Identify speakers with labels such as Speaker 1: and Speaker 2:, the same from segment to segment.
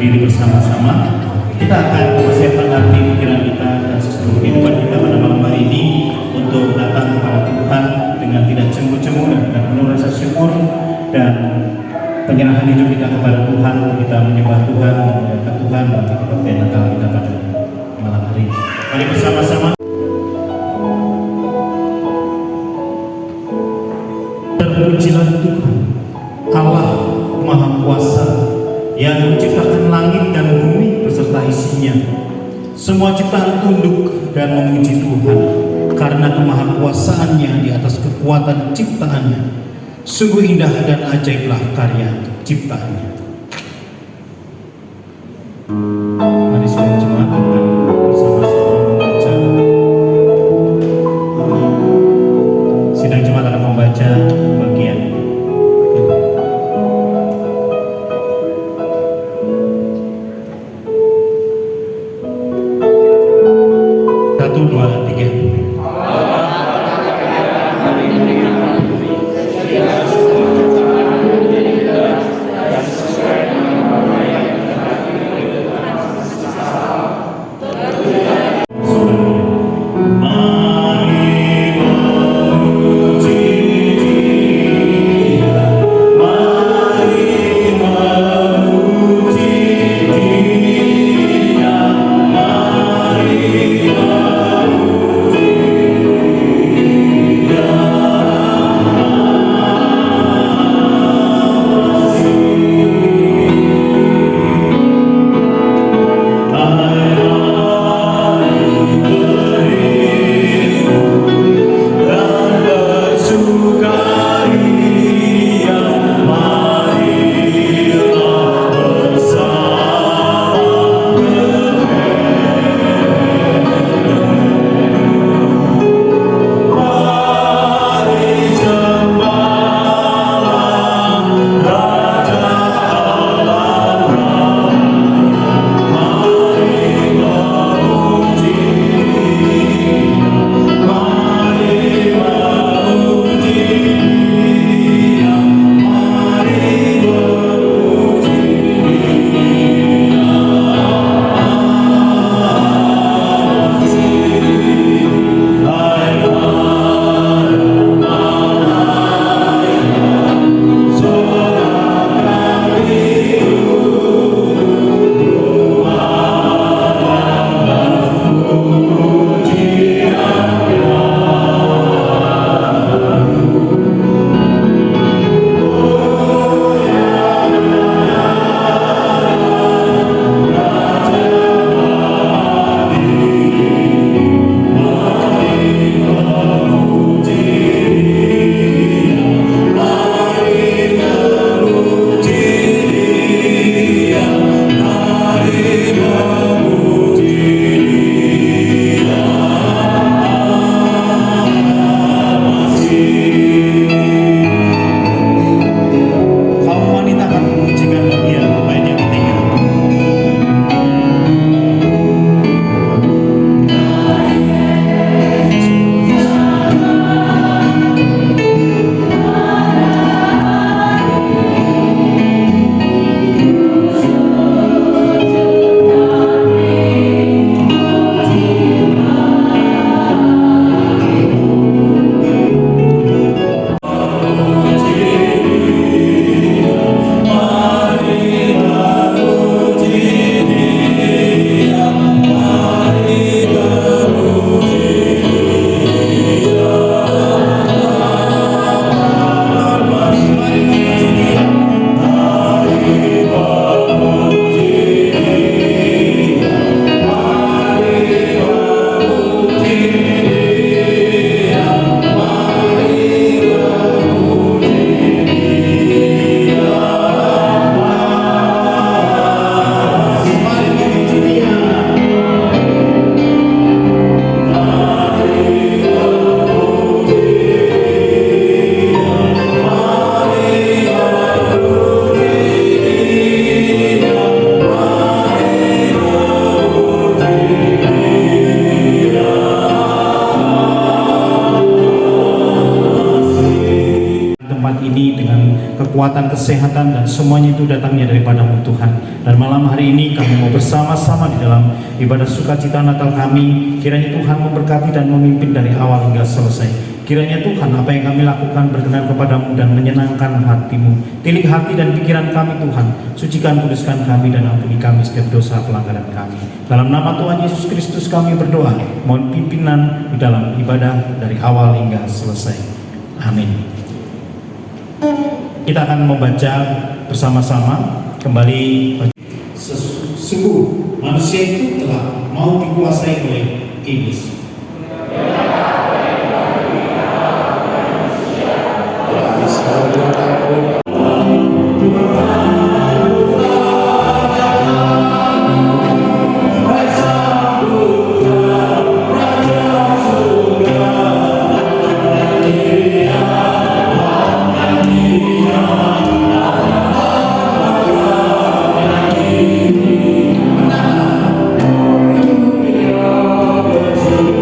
Speaker 1: berdiri bersama-sama. Kita akan mempersiapkan hati pikiran kita dan seluruh kehidupan kita pada malam hari ini untuk datang kepada Tuhan dengan tidak cemburu-cemburu dan dengan penuh rasa syukur dan penyerahan hidup kita kepada Tuhan. Kita menyembah Tuhan, memuliakan Tuhan bagi kebaktian Natal kita pada malam hari ini. Mari bersama-sama. Terpujilah Tuhan, Allah Maha Kuasa, yang menciptakan langit dan bumi beserta isinya. Semua ciptaan tunduk dan memuji Tuhan karena kemahakuasaannya di atas kekuatan ciptaannya. Sungguh indah dan ajaiblah karya ciptaannya. Mari sidang jemaat akan bersama-sama membaca. Sidang jemaat akan membaca bagian satu, dua, tiga. ini dengan kekuatan, kesehatan, dan semuanya itu datangnya daripada-Mu Tuhan. Dan malam hari ini kami mau bersama-sama di dalam ibadah sukacita Natal kami. Kiranya Tuhan memberkati dan memimpin dari awal hingga selesai. Kiranya Tuhan, apa yang kami lakukan berkenan kepada-Mu dan menyenangkan hati-Mu. Tilik hati dan pikiran kami Tuhan, sucikan, kuduskan kami, dan ampuni kami setiap dosa pelanggaran kami. Dalam nama Tuhan Yesus Kristus kami berdoa, mohon pimpinan di dalam ibadah dari awal hingga selesai. Amin. Kita akan membaca bersama-sama kembali. Sungguh manusia itu telah mau dikuasai oleh iblis.
Speaker 2: Thank you.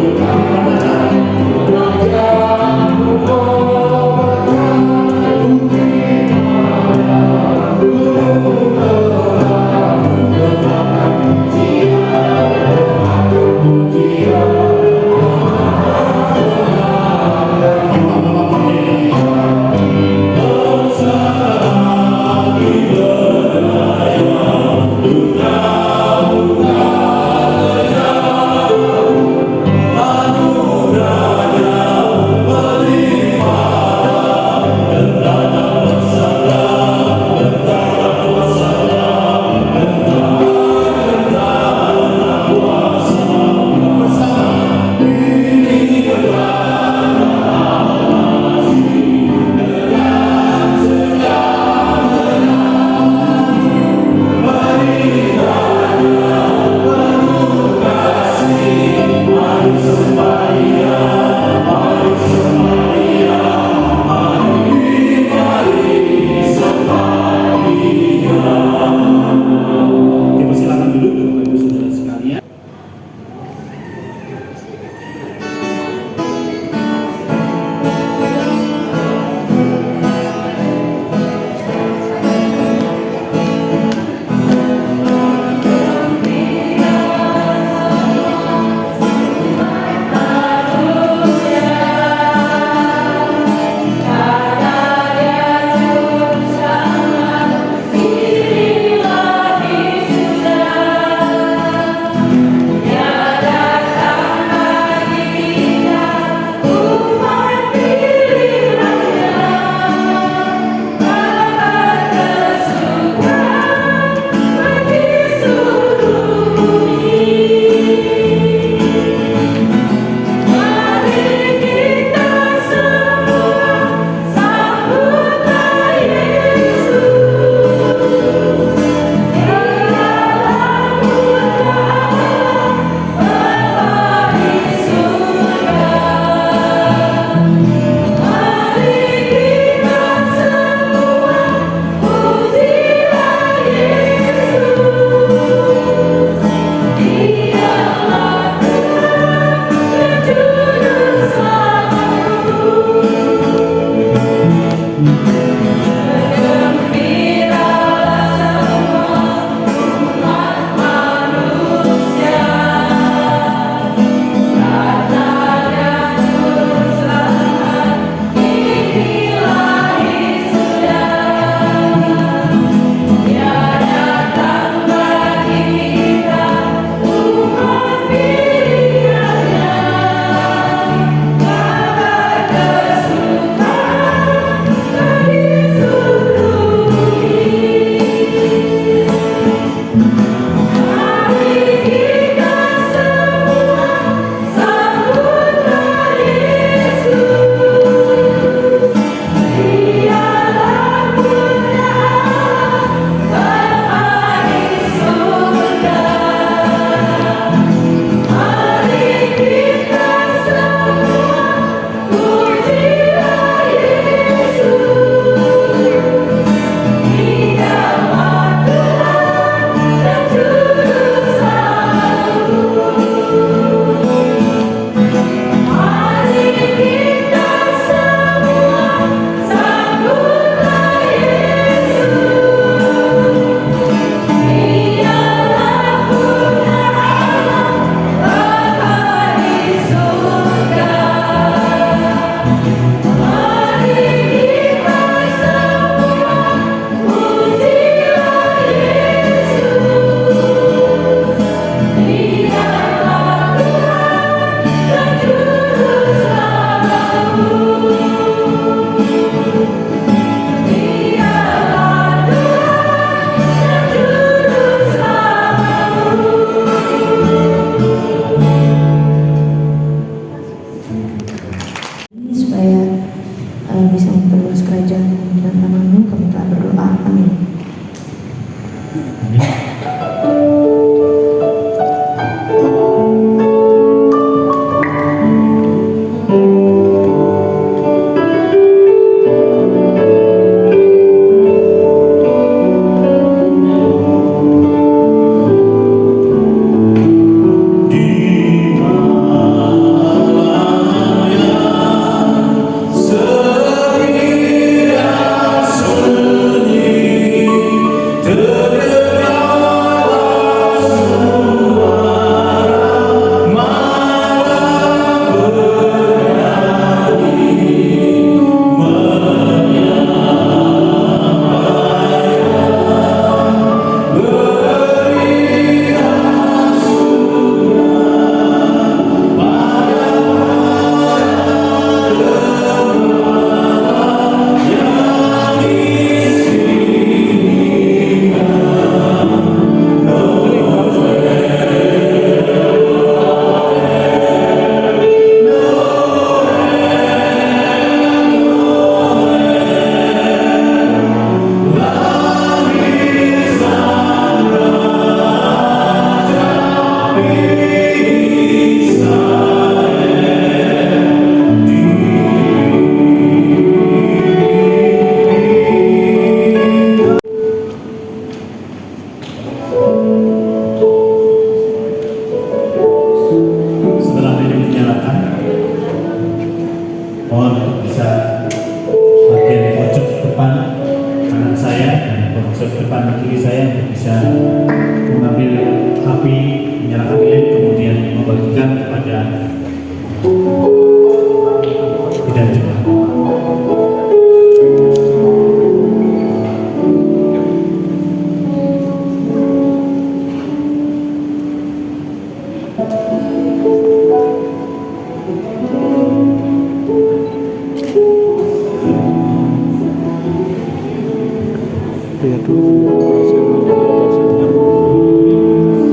Speaker 2: Lihat dulu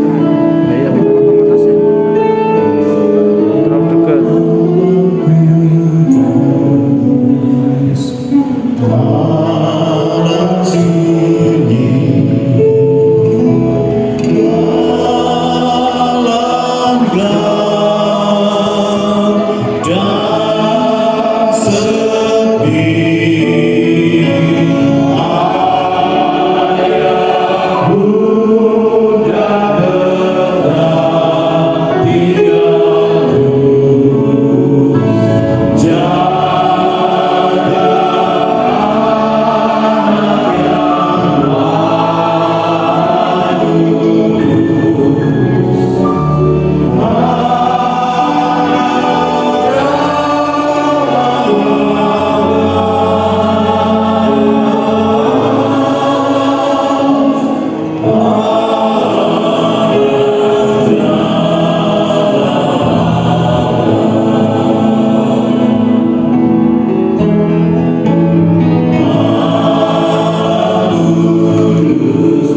Speaker 2: nah, iya, potong atasnya terlalu dekat.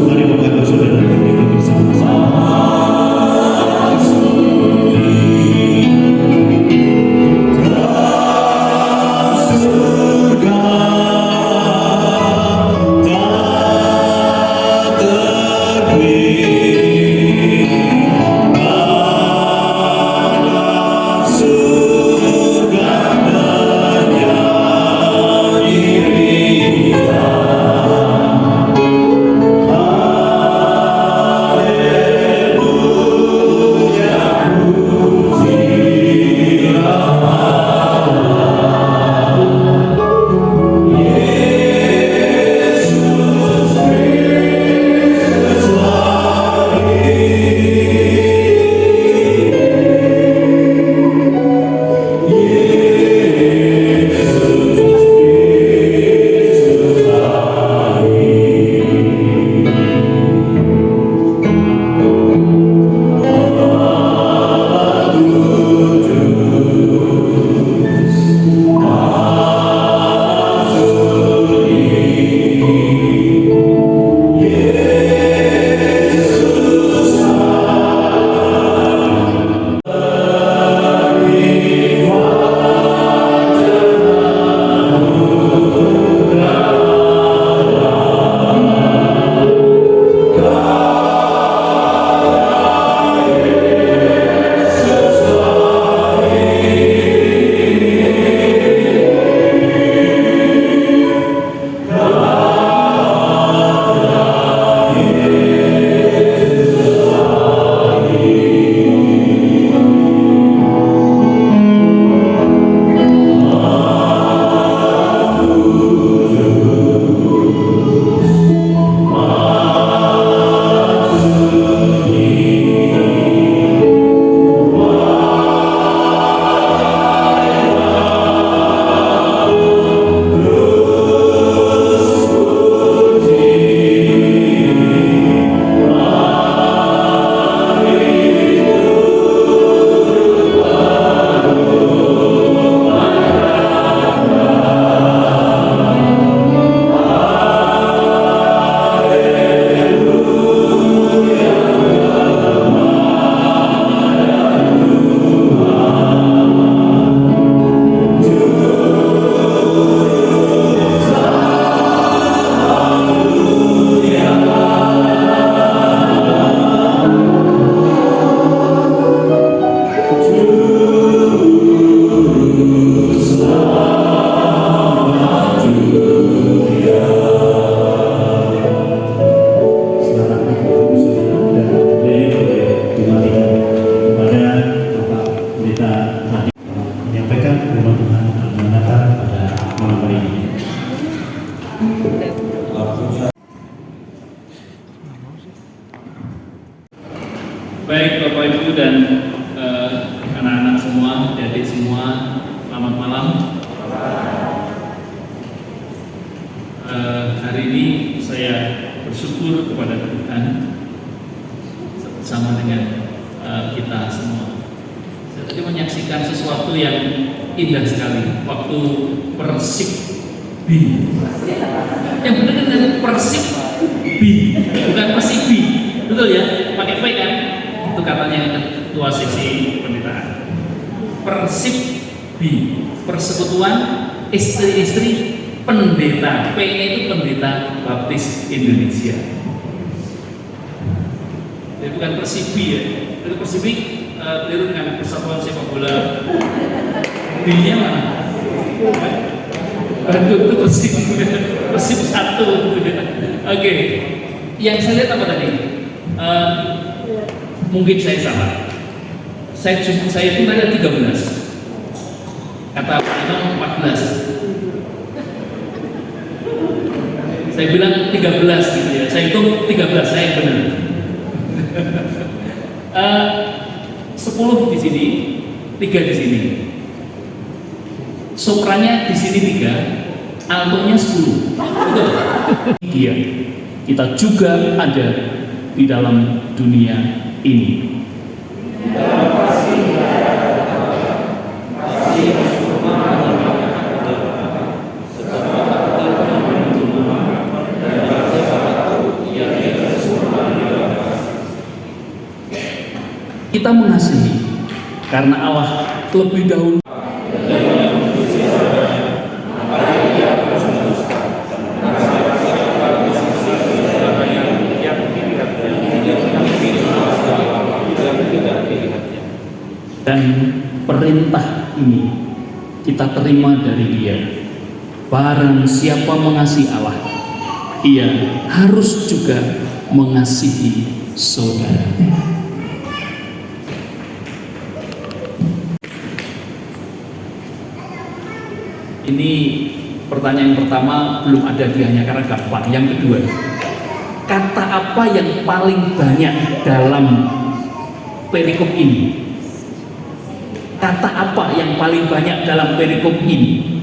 Speaker 1: Mari Bapak Saudara berdiri bersama-sama. Surga tak terbit, pada surga bernyanyi
Speaker 3: Baik Bapak Ibu dan anak-anak semua, adik semua, selamat malam. Hari ini saya bersyukur kepada Tuhan bersama dengan kita semua. Saya tadi menyaksikan sesuatu yang indah sekali waktu Persib B. Yang benar-benar Persib bukan Persib, betul ya? Pakai P kan? Itu katanya ketua sesi penderitaan. Persib B, Persekutuan Istri-istri Pendeta. P-nya itu Pendeta Baptis Indonesia. Jadi bukan Persib B ya. Itu Persib B keliru dengan Persatuan Sepak Bola. B-nya mana? Aduh, itu Persib 1. Oke. Yang saya lihat apa tadi? Mungkin saya salah. Saya itu ada 13. Kata Pak Imam 14. Saya bilang 13 gitu ya. Saya hitung 13, saya benar. 10 di sini, 3 di sini. Sopranya di sini 3, altonya 10. Betul. Iya. Kita juga ada di dalam dunia ini. Kita mengasihi karena Allah lebih dahulu. Dan perintah ini kita terima dari Dia. Barang siapa mengasihi Allah, ia harus juga mengasihi saudara. Ini pertanyaan pertama belum ada di hanya karena gampang. Yang kedua, kata apa yang paling banyak dalam perikop ini? Kata apa yang paling banyak dalam perikop ini?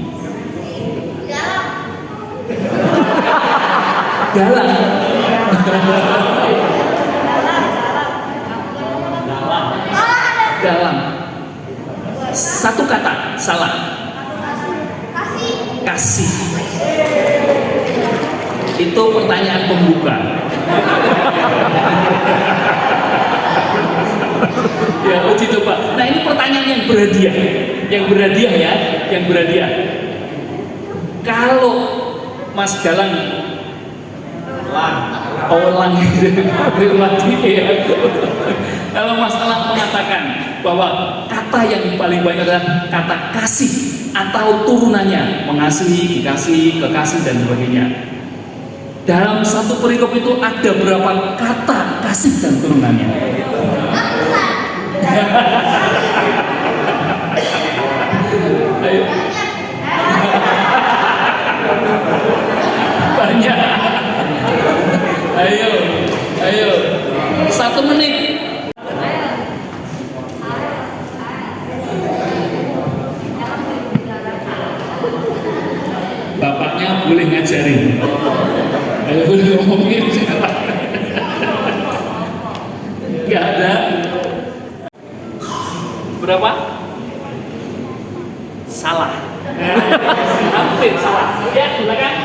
Speaker 3: Galang. Galang. Satu kata salah. Kasih. Itu pertanyaan pembuka. Ya, uji coba. Nah, ini pertanyaan yang berhadiah. Yang berhadiah ya, yang berhadiah. Kalau Mas Galang Olang kalau Mas Galang mengatakan bahwa kata yang paling banyak adalah kata kasih atau turunannya, mengasihi, dikasih, kekasih dan sebagainya. Dalam satu perikop itu ada berapa kata kasih dan turunannya? Ayo. Banyak. Ayo, ayo. 1 menit. Bapaknya boleh ngajarin. Ayo boleh ngomongin sekarang. Gak ada. Berapa? Salah. Hampir salah. Ya, silakan.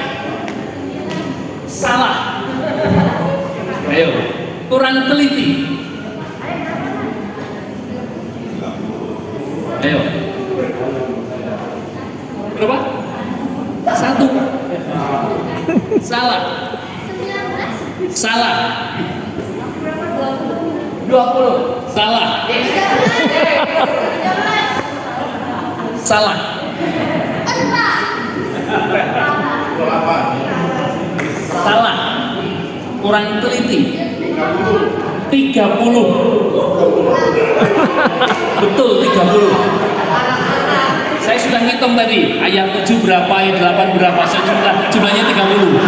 Speaker 3: Salah. Ayo, kurang teliti. Ayo. Berapa? 1. Salah. Salah. 20. Salah. Salah. Salah. Kurang teliti. 30. Betul 30. Saya sudah ngitung tadi, ayat 7 berapa, ayat 8 berapa, jumlahnya 30.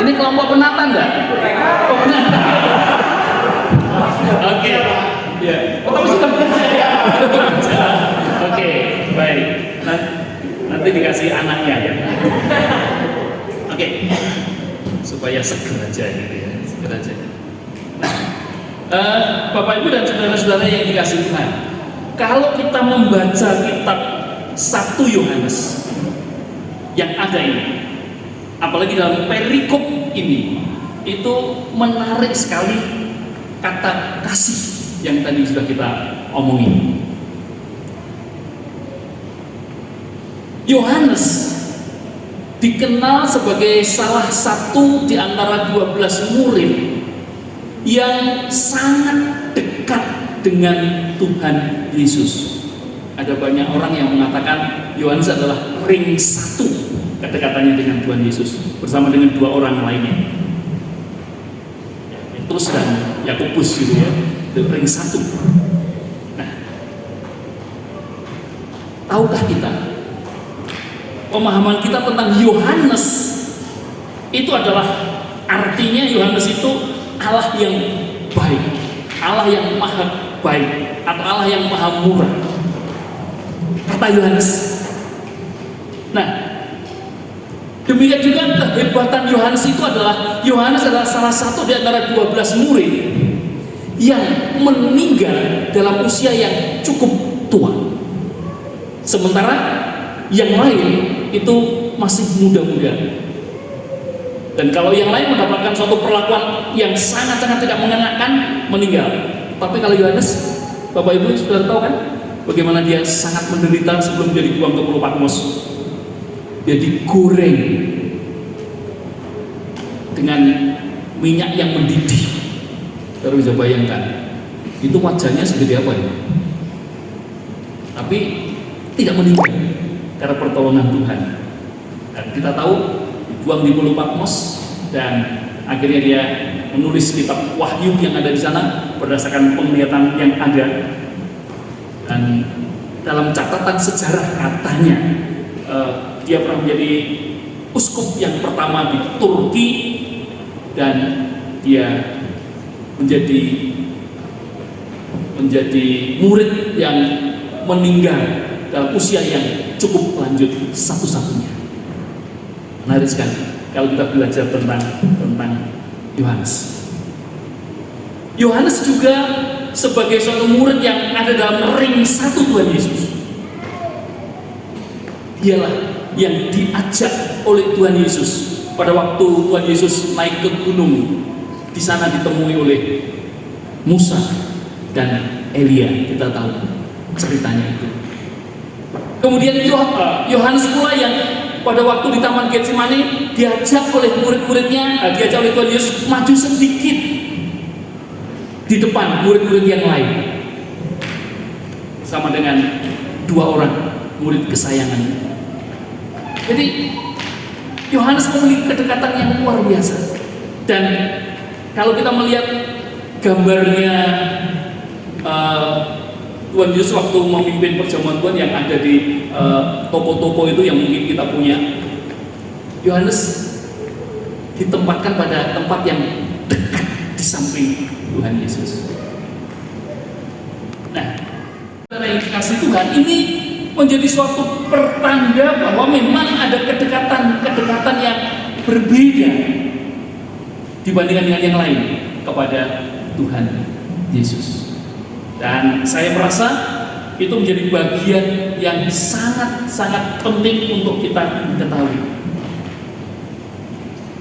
Speaker 3: Ini kelompok penata enggak? Oh, penata. Oke. Ya. Oh, tapi sudah bekerja ya. Oke, baik. Nanti dikasih anaknya ya. Oke. Supaya seger aja gitu ya, seger aja. Bapak Ibu dan saudara-saudara yang dikasih Tuhan, kalau kita membaca kitab 1 Yohanes yang ada ini, apalagi dalam perikop ini, itu menarik sekali kata kasih yang tadi sudah kita omongin. Yohanes dikenal sebagai salah satu di antara 12 murid yang sangat dekat dengan Tuhan Yesus. Ada banyak orang yang mengatakan Yohanes adalah ring 1 kedekatannya dengan Tuhan Yesus bersama dengan 2 orang lainnya, Petrus dan Yakobus gitu ya, itu ring 1. Nah, tahukah kita, pemahaman kita tentang Yohanes itu adalah, artinya Yohanes itu Allah yang baik, Allah yang maha baik, atau Allah yang maha murah, kata Yohanes. Nah, demikian juga kehebatan Yohanes itu adalah, Yohanes adalah salah satu di antara 12 murid yang meninggal dalam usia yang cukup tua, sementara yang lain itu masih muda-muda. Dan kalau yang lain mendapatkan suatu perlakuan yang sangat-sangat tidak mengenakan, meninggal. Tapi kalau Yohanes, Bapak Ibu sudah tahu kan bagaimana dia sangat menderita sebelum dia dibuang ke Pulau Patmos. Dia digoreng dengan minyak yang mendidih. Baru bisa bayangkan itu wajahnya seperti apa ya. Tapi tidak meninggal karena pertolongan Tuhan. Dan kita tahu dibuang di Pulau Patmos, dan akhirnya dia menulis kitab Wahyu yang ada di sana berdasarkan penglihatan yang ada. Dan dalam catatan sejarah katanya dia pernah menjadi uskup yang pertama di Turki, dan dia menjadi murid yang meninggal dalam usia yang cukup lanjut satu-satunya. Menarik sekali kalau kita belajar tentang Yohanes. Yohanes juga sebagai suatu murid yang ada dalam ring 1 Tuhan Yesus. Dialah yang diajak oleh Tuhan Yesus pada waktu Tuhan Yesus naik ke gunung. Di sana ditemui oleh Musa dan Elia. Kita tahu ceritanya itu. Kemudian Yohanes pula yang pada waktu di Taman Getsemani diajak oleh murid-muridnya, diajak oleh Tuhan Yesus maju sedikit di depan murid-murid yang lain, sama dengan 2 orang murid kesayangan. Jadi Yohanes memiliki kedekatan yang luar biasa. Dan kalau kita melihat gambarnya Tuhan Yesus waktu memimpin perjamuan Tuhan yang ada di toko-toko itu yang mungkin kita punya, Yohanes ditempatkan pada tempat yang dekat di samping Tuhan Yesus. Nah, secara indikasi Tuhan ini menjadi suatu pertanda bahwa memang ada kedekatan yang berbeda dibandingkan dengan yang lain kepada Tuhan Yesus. Dan saya merasa itu menjadi bagian yang sangat-sangat penting untuk kita ketahui.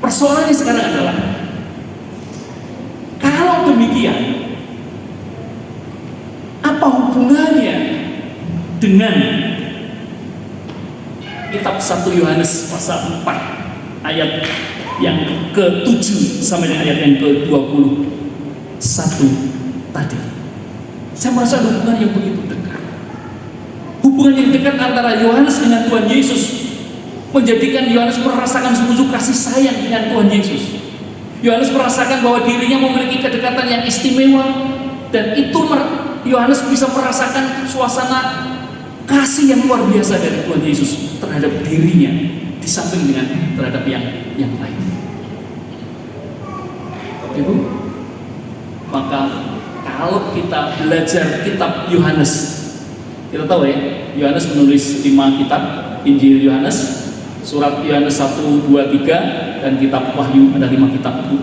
Speaker 3: Persoalannya sekarang adalah, kalau demikian, apa hubungannya dengan kitab 1 Yohanes pasal 4 ayat yang ke-7 sampai dengan ayat yang ke-21 tadi? Saya merasa ada hubungan yang begitu dekat. Hubungan yang dekat antara Yohanes dengan Tuhan Yesus menjadikan Yohanes merasakan sungguh kasih sayang dengan Tuhan Yesus. Yohanes merasakan bahwa dirinya memiliki kedekatan yang istimewa, dan itu Yohanes bisa merasakan suasana kasih yang luar biasa dari Tuhan Yesus terhadap dirinya, di samping dengan terhadap yang lain. Ibu, maka kalau kita belajar kitab Yohanes, kita tahu ya, Yohanes menulis 5 kitab, Injil Yohanes, surat Yohanes 1, 2, 3, dan kitab Wahyu, ada 5 kitab itu.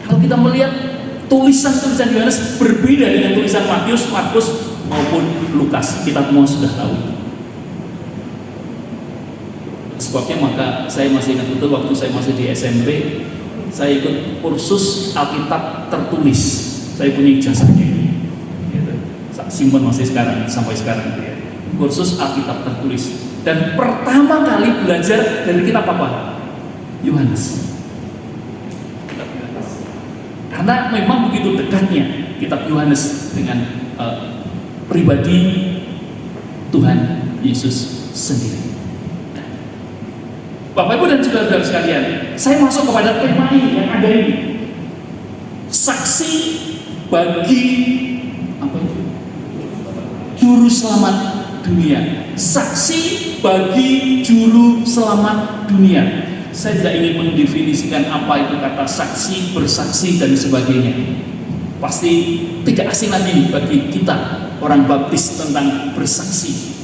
Speaker 3: Kalau kita melihat tulisan-tulisan Yohanes berbeda dengan tulisan Matius, Markus maupun Lukas. Kita semua sudah tahu. Sebabnya maka saya masih ingat betul waktu saya masih di SMP, saya ikut kursus Alkitab tertulis. Saya punya ijazahnya, gitu. Simpan masih sekarang, sampai sekarang gitu ya. Kursus Alkitab tertulis. Dan pertama kali belajar dari kitab apa? Yohanes. Karena memang begitu dekatnya kitab Yohanes dengan pribadi Tuhan Yesus sendiri. Bapak Ibu dan saudara-saudara sekalian, saya masuk kepada tema ini yang ada ini. Saksi bagi apa itu? Juru selamat dunia. Saksi bagi juru selamat dunia. Saya tidak ingin mendefinisikan apa itu kata saksi, bersaksi dan sebagainya. Pasti tidak asing lagi bagi kita orang baptis tentang bersaksi.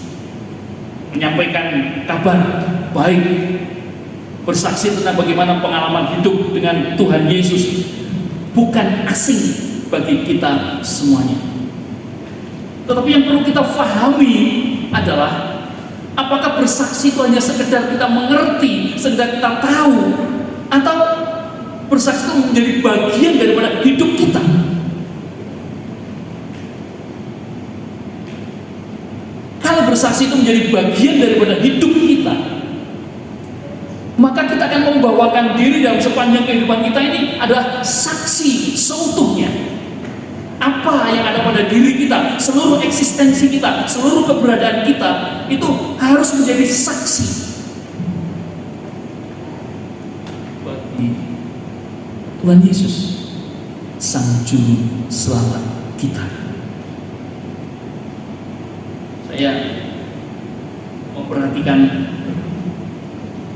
Speaker 3: Menyampaikan kabar baik, bersaksi tentang bagaimana pengalaman hidup dengan Tuhan Yesus bukan asing bagi kita semuanya. Tetapi yang perlu kita pahami adalah apakah bersaksi itu hanya sekedar kita mengerti, sekedar kita tahu, atau bersaksi itu menjadi bagian daripada hidup kita. Kalau bersaksi itu menjadi bagian daripada hidup kita, maka kita akan membawakan diri dalam sepanjang kehidupan kita ini adalah saksi seutuhnya. Apa yang ada pada diri kita, seluruh eksistensi kita, seluruh keberadaan kita itu harus menjadi saksi bagi Tuhan Yesus, Sang Juru Selamat kita. Saya memperhatikan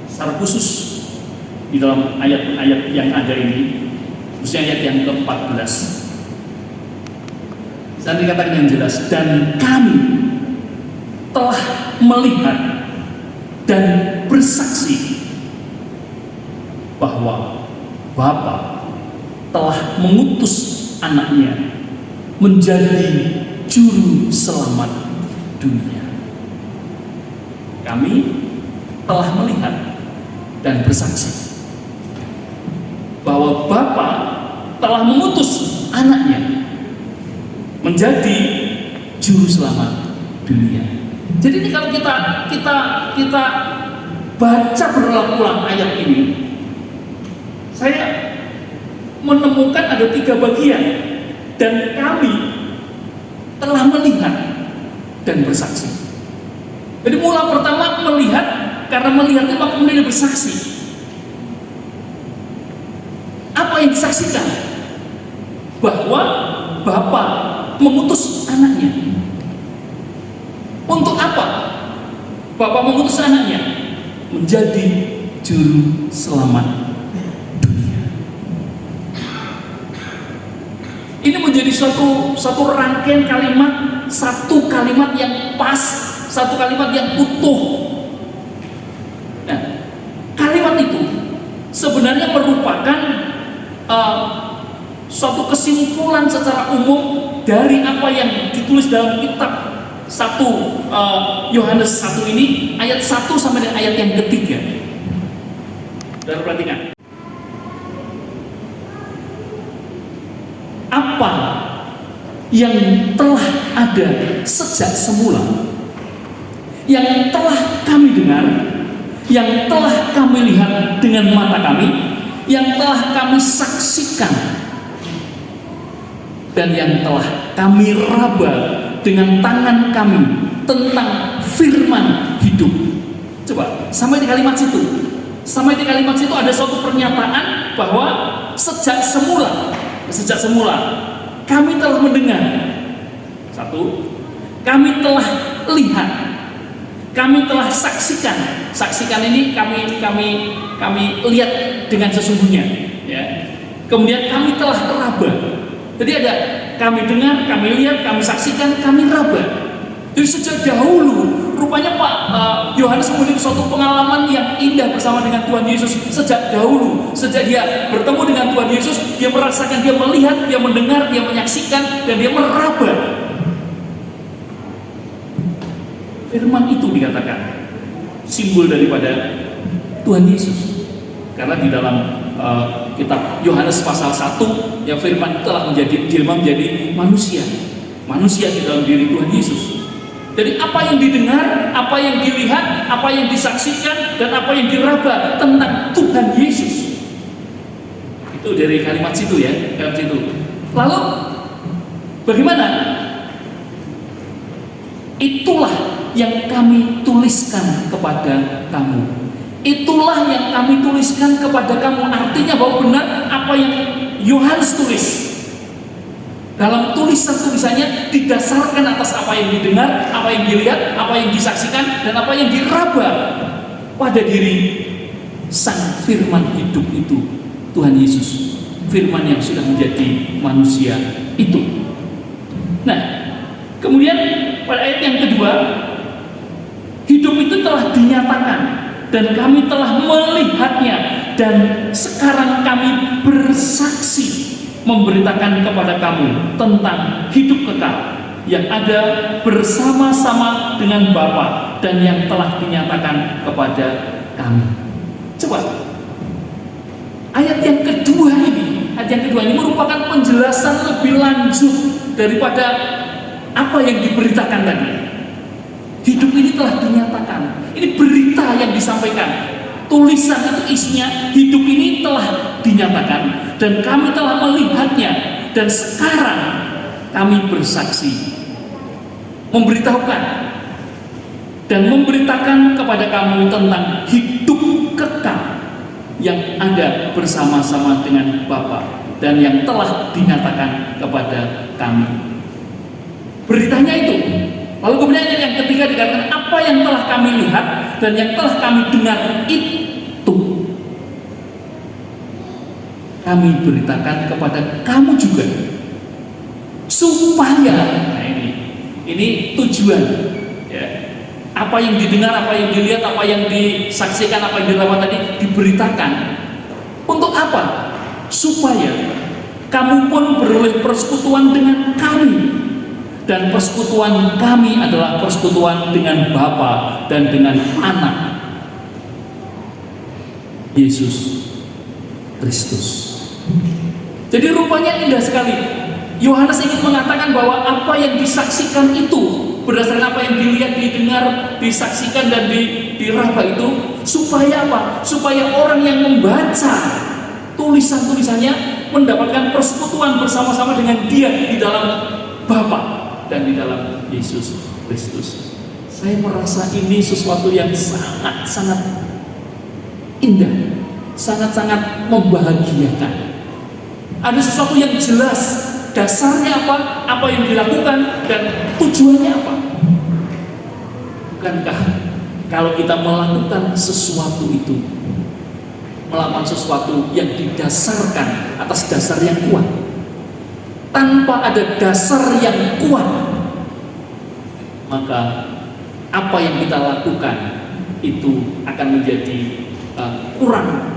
Speaker 3: secara khusus di dalam ayat-ayat yang ada ini, khususnya ayat yang ke-14. Dan dikatakan yang jelas, dan kami telah melihat dan bersaksi bahwa Bapa telah mengutus anaknya menjadi juru selamat dunia. Kami telah melihat dan bersaksi bahwa Bapa telah mengutus anaknya menjadi juru selamat dunia. Jadi ini kalau kita baca berulang-ulang ayat ini, saya menemukan ada 3 bagian. Dan kami telah melihat dan bersaksi. Jadi mula pertama melihat, karena melihat itu maka kemudian bersaksi. Apa yang disaksikan? Bahwa Bapa mengutus anaknya. Untuk apa Bapa mengutus anaknya? Menjadi juru selamat dunia. Ini menjadi satu rangkaian kalimat, satu kalimat yang pas, satu kalimat yang utuh. Nah, kalimat itu sebenarnya merupakan suatu kesimpulan secara umum dari apa yang ditulis dalam kitab 1 Yohanes 1 ini, ayat 1 sampai dengan ayat yang ketiga. Dan perhatikan apa yang telah ada sejak semula, yang telah kami dengar, yang telah kami lihat dengan mata kami, yang telah kami saksikan, dan yang telah kami raba dengan tangan kami tentang firman hidup. Coba, sampai di kalimat situ. Sampai di kalimat situ ada suatu pernyataan bahwa sejak semula kami telah mendengar. 1, kami telah lihat, kami telah saksikan. Saksikan ini kami lihat dengan sesungguhnya, ya. Kemudian kami telah raba. Jadi ada kami dengar, kami lihat, kami saksikan, kami raba. Jadi sejak dahulu, rupanya Pak Yohanes memiliki suatu pengalaman yang indah bersama dengan Tuhan Yesus. Sejak dahulu, sejak dia bertemu dengan Tuhan Yesus, dia merasakan, dia melihat, dia mendengar, dia menyaksikan, dan dia meraba. Firman itu dikatakan simbol daripada Tuhan Yesus. Karena di dalam kitab Yohanes pasal 1, yang firman telah menjadi jelma menjadi manusia. Manusia di dalam diri Tuhan Yesus. Jadi apa yang didengar, apa yang dilihat, apa yang disaksikan, dan apa yang diraba tentang Tuhan Yesus. Itu dari kalimat situ ya, kalimat situ. Lalu bagaimana? Itulah yang kami tuliskan kepada kamu. Itulah yang kami tuliskan kepada kamu. Artinya bahwa benar apa yang Yohanes tulis. Dalam tulisan-tulisannya didasarkan atas apa yang didengar, apa yang dilihat, apa yang disaksikan, dan apa yang diraba pada diri sang firman hidup itu, Tuhan Yesus. Firman yang sudah menjadi manusia itu. Nah, kemudian pada ayat yang kedua, hidup itu telah dinyatakan dan kami telah melihatnya, dan sekarang kami bersaksi memberitakan kepada kamu tentang hidup kekal yang ada bersama-sama dengan Bapa dan yang telah dinyatakan kepada kami. Coba ayat yang kedua ini merupakan penjelasan lebih lanjut daripada apa yang diberitakan tadi. Hidup ini telah dinyatakan. Ini berita yang disampaikan. Tulisan itu isinya, hidup ini telah dinyatakan dan kami telah melihatnya, dan sekarang kami bersaksi memberitahukan dan memberitakan kepada kamu tentang hidup kekal yang ada bersama-sama dengan Bapa dan yang telah dinyatakan kepada kami. Beritanya itu. Lalu kemudian yang ketiga dikatakan apa yang telah kami lihat dan yang telah kami dengar itu kami beritakan kepada kamu juga, supaya ini tujuan ya. Apa yang didengar, apa yang dilihat, apa yang disaksikan, apa yang diraba tadi diberitakan. Untuk apa? Supaya kamu pun beroleh persekutuan dengan kami. Dan persekutuan kami adalah persekutuan dengan Bapa dan dengan Anak Yesus Kristus. Jadi rupanya indah sekali. Yohanes ingin mengatakan bahwa apa yang disaksikan itu, berdasarkan apa yang dilihat, didengar, disaksikan dan diraba itu, supaya apa? Supaya orang yang membaca tulisan-tulisannya mendapatkan persekutuan bersama-sama dengan Dia di dalam Bapa dan di dalam Yesus Kristus. Saya merasa ini sesuatu yang sangat-sangat indah, sangat-sangat membahagiakan. Ada sesuatu yang jelas, dasarnya apa yang dilakukan, dan tujuannya apa. Bukankah kalau kita melakukan sesuatu itu, melakukan sesuatu yang didasarkan atas dasar yang kuat, tanpa ada dasar yang kuat, maka apa yang kita lakukan itu akan menjadi kurang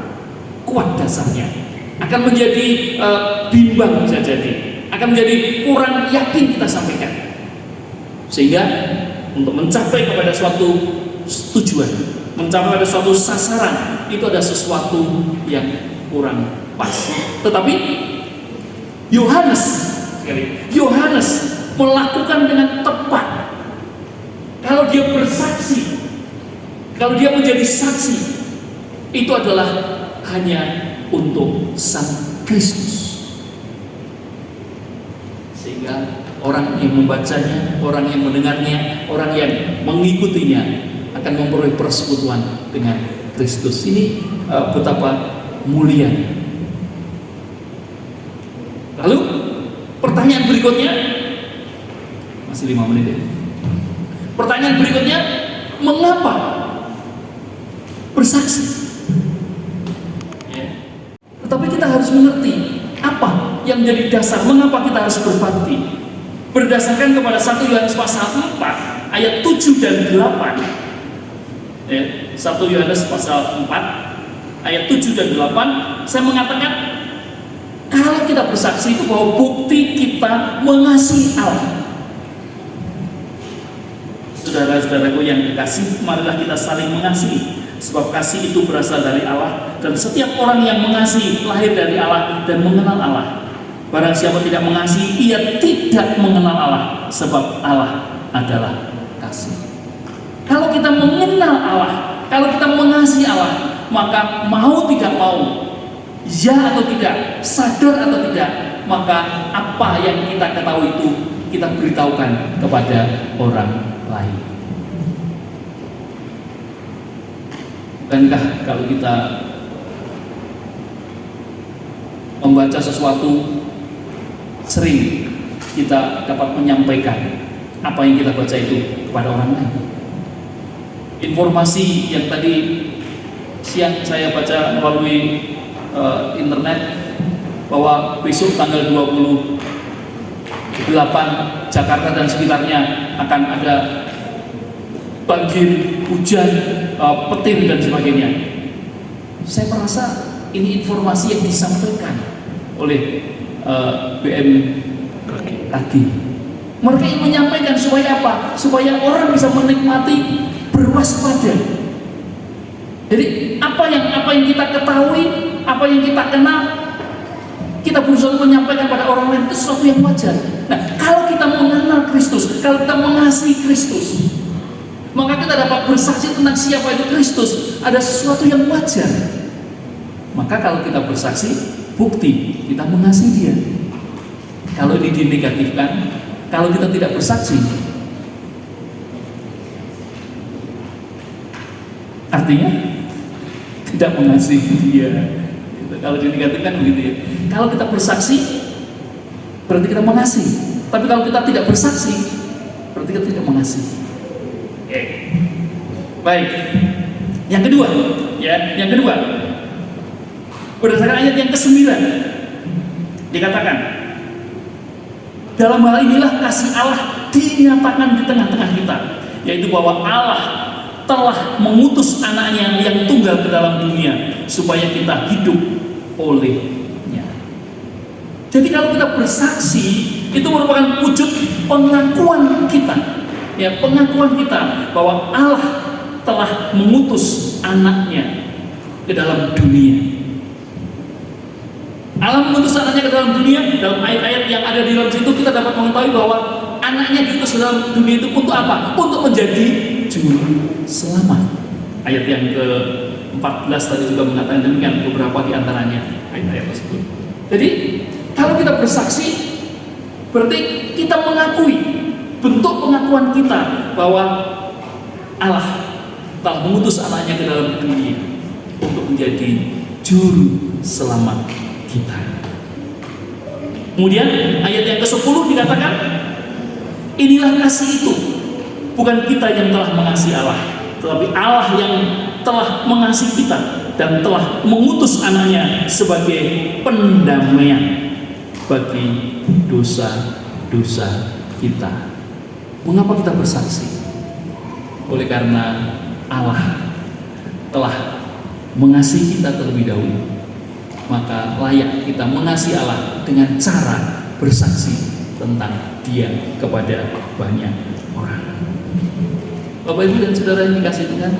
Speaker 3: kuat dasarnya, akan menjadi bimbang, bisa jadi akan menjadi kurang yakin kita sampaikan. Sehingga untuk mencapai kepada suatu tujuan, mencapai pada suatu sasaran, itu ada sesuatu yang kurang pas. Tetapi Yohanes melakukan dengan tepat. Kalau dia bersaksi, kalau dia menjadi saksi, itu adalah hanya untuk Sang Kristus. Sehingga orang yang membacanya, orang yang mendengarnya, orang yang mengikutinya akan memperoleh persekutuan dengan Kristus. Ini betapa mulianya. Lalu pertanyaan berikutnya, masih 5 menit ya. Pertanyaan berikutnya, mengapa bersaksi? Ya. Tetapi kita harus mengerti apa yang menjadi dasar mengapa kita harus berbakti. Berdasarkan kepada 1 Yohanes pasal 4 ayat 7 dan 8. Ya, 1 Yohanes pasal 4 ayat 7 dan 8, saya mengatakan kalau kita bersaksi itu bahwa bukti kita mengasihi Allah. Saudara-saudaraku yang dikasihi, marilah kita saling mengasihi, sebab kasih itu berasal dari Allah, dan setiap orang yang mengasihi lahir dari Allah dan mengenal Allah. Barang siapa tidak mengasihi, ia tidak mengenal Allah, sebab Allah adalah kasih. Kalau kita mengenal Allah, kalau kita mengasihi Allah, maka mau tidak mau, ya atau tidak, sadar atau tidak, maka apa yang kita ketahui itu kita beritahukan kepada orang lain. Bukankah kalau kita membaca sesuatu, sering kita dapat menyampaikan apa yang kita baca itu kepada orang lain. Informasi yang tadi siang saya baca melalui internet bahwa besok tanggal 28 Jakarta dan sekitarnya akan ada banjir, hujan, petir dan sebagainya. Saya merasa ini informasi yang disampaikan oleh BMKG. Mereka ingin menyampaikan supaya apa? Supaya orang bisa menikmati, berwaspada. Jadi apa yang kita ketahui, apa yang kita kenal, kita berusaha menyampaikan pada orang lain itu sesuatu yang wajar. Nah, kalau kita mengenal Kristus, kalau kita mengasihi Kristus, maka kita dapat bersaksi tentang siapa itu Kristus. Ada sesuatu yang wajar. Maka kalau kita bersaksi, bukti kita mengasihi Dia. Kalau ini dinegatifkan, kalau kita tidak bersaksi, artinya tidak mengasihi Dia. Kalau dinegatifkan begitu ya. Kalau kita bersaksi, berarti kita mengasihi. Tapi kalau kita tidak bersaksi, berarti kita tidak mengasihi. Oke. Baik. Yang kedua, ya, yang kedua. Berdasarkan ayat yang ke-9 dikatakan, dalam hal inilah kasih Allah dinyatakan di tengah-tengah kita, yaitu bahwa Allah telah mengutus anaknya yang tunggal ke dalam dunia supaya kita hidup olehnya. Jadi kalau kita bersaksi, itu merupakan wujud pengakuan kita, ya, pengakuan kita bahwa Allah telah mengutus anaknya ke dalam dunia. Allah mengutus anaknya ke dalam dunia. Dalam ayat-ayat yang ada di dalam situ kita dapat mengetahui bahwa anaknya diutus ke dalam dunia itu untuk apa? Untuk menjadi juru selamat. Ayat yang ke-14 tadi juga mengatakan demikian, beberapa di antaranya ayat-ayat tersebut. Jadi kalau kita bersaksi, berarti kita mengakui, bentuk pengakuan kita bahwa Allah telah mengutus anaknya ke dalam dunia untuk menjadi juru selamat kita. Kemudian ayat yang ke-10 dikatakan, inilah kasih itu, bukan kita yang telah mengasihi Allah, tetapi Allah yang telah mengasihi kita dan telah mengutus anaknya sebagai pendamaian bagi dosa-dosa kita. Mengapa kita bersaksi? Oleh karena Allah telah mengasihi kita terlebih dahulu, maka layak kita mengasihi Allah dengan cara bersaksi tentang Dia kepada banyak orang. Bapak, Ibu, dan saudara yang dikasihi Tuhan,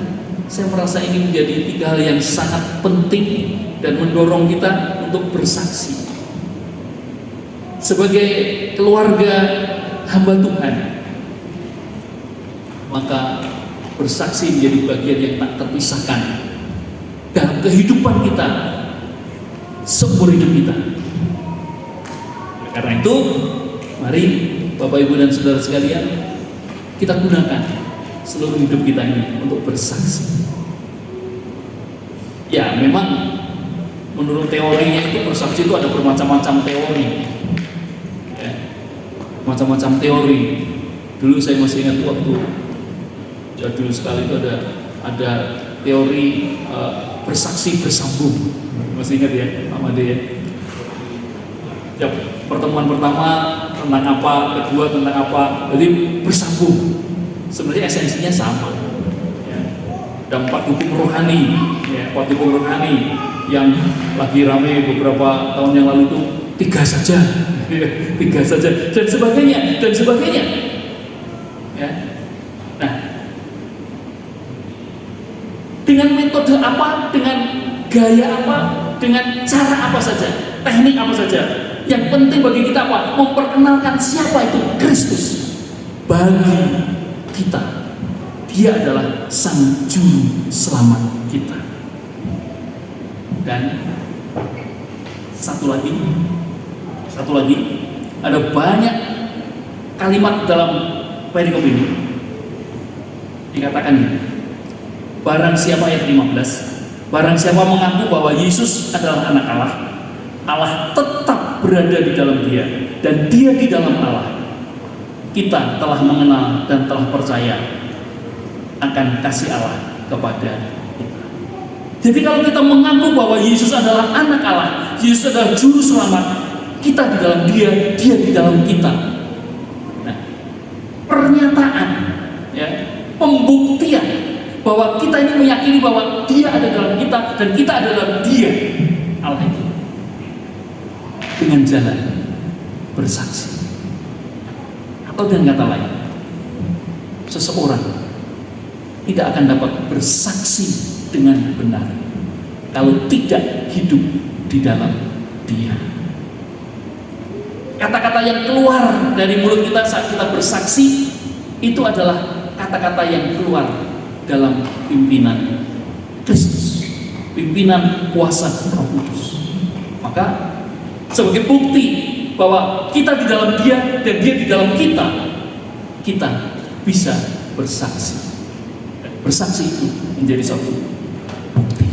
Speaker 3: saya merasa ini menjadi 3 hal yang sangat penting dan mendorong kita untuk bersaksi. Sebagai keluarga hamba Tuhan, maka bersaksi menjadi bagian yang tak terpisahkan dalam kehidupan kita seumur hidup kita. Karena itu, mari Bapak, Ibu, dan saudara sekalian, kita gunakan seluruh hidup kita ini untuk bersaksi. Ya, memang menurut teorinya itu bersaksi itu ada bermacam-macam teori, ya, macam-macam teori. Dulu saya masih ingat waktu jadul sekali itu ada teori bersaksi bersambung. Masih ingat ya, Pak Made ya? Ya, pertemuan pertama tentang apa, kedua tentang apa, jadi bersambung sebenarnya esensinya sama. Ya. Dan 4 hukum rohani, ya, 4 hukum rohani yang lagi rame beberapa tahun yang lalu itu 3 saja, 3 saja, dan sebagainya, dan sebagainya. Ya. Nah, dengan metode apa, dengan gaya apa, dengan cara apa saja, teknik apa saja, yang penting bagi kita apa? Memperkenalkan siapa itu Kristus bagi kita. Dia adalah Sang Juru Selamat kita. Dan satu lagi, ada banyak kalimat dalam perikop ini. Dikatakan ini, barang siapa ayat 15, barang siapa mengaku bahwa Yesus adalah anak Allah, Allah tetap berada di dalam dia, dan dia di dalam Allah. Kita telah mengenal dan telah percaya akan kasih Allah kepada kita. Jadi kalau kita mengaku bahwa Yesus adalah anak Allah, Yesus adalah Juru Selamat, kita di dalam dia, dia di dalam kita. Nah, pernyataan, ya, pembuktian bahwa kita ini meyakini bahwa dia ada dalam kita dan kita ada dalam dia, Allah itu, dengan jalan bersaksi. Atau dengan kata lain, seseorang tidak akan dapat bersaksi dengan benar kalau tidak hidup di dalam dia. Kata-kata yang keluar dari mulut kita saat kita bersaksi itu adalah kata-kata yang keluar dalam pimpinan Kristus, pimpinan kuasa Roh Kudus. Maka sebagai bukti bahwa kita di dalam dia dan dia di dalam kita, kita bisa bersaksi. Bersaksi itu menjadi suatu bukti.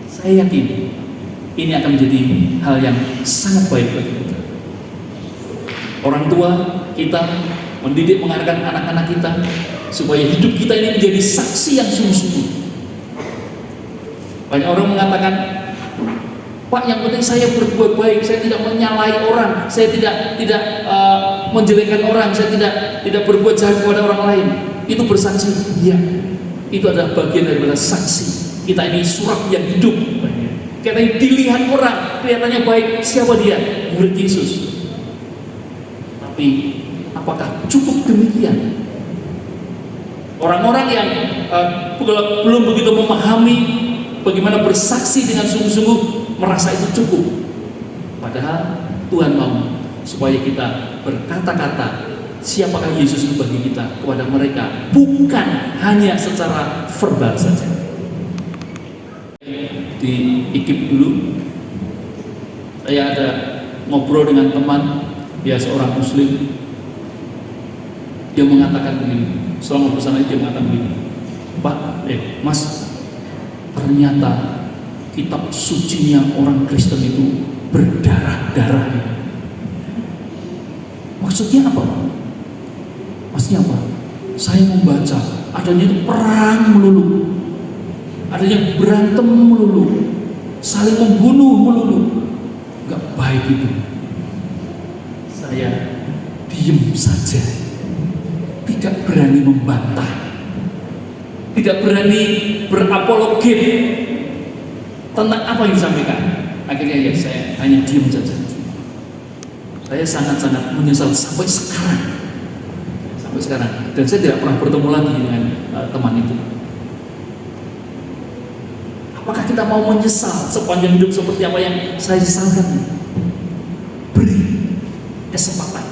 Speaker 3: Saya yakin ini akan menjadi hal yang sangat baik bagi kita. Orang tua kita mendidik, mengarahkan anak-anak kita supaya hidup kita ini menjadi saksi yang sungguh-sungguh. Banyak orang mengatakan, Pak, yang penting saya berbuat baik, saya tidak menyalahi orang, saya tidak menjelekkan orang, saya tidak berbuat jahat kepada orang lain. Itu bersaksi, iya. Itu adalah bagian daripada saksi. Kita ini surat yang hidup. Kita ini dilihat orang, kelihatannya baik. Siapa dia? Murid Yesus. Tapi apakah cukup demikian? Orang-orang yang belum begitu memahami bagaimana bersaksi dengan sungguh-sungguh merasa itu cukup. Padahal Tuhan mau supaya kita berkata-kata siapakah Yesus bagi kita kepada mereka, bukan hanya secara verbal saja. Di IKIP dulu saya ada ngobrol dengan teman, dia seorang muslim. Dia mengatakan begini, selama bersama dia mengatakan begini, Pak, Mas, ternyata kitab sucinya orang Kristen itu berdarah-darah. Maksudnya apa? Maksudnya apa? Saya membaca adanya itu perang melulu, adanya berantem melulu, saling membunuh melulu. Gak baik itu. Saya diam saja, tidak berani membantah, tidak berani berapologet tentang apa yang disampaikan. Akhirnya ya saya hanya diam saja. Saya sangat-sangat menyesal sampai sekarang, dan saya tidak pernah bertemu lagi dengan teman itu. Apakah kita mau menyesal sepanjang hidup seperti apa yang saya sesalkan? Beri kesempatan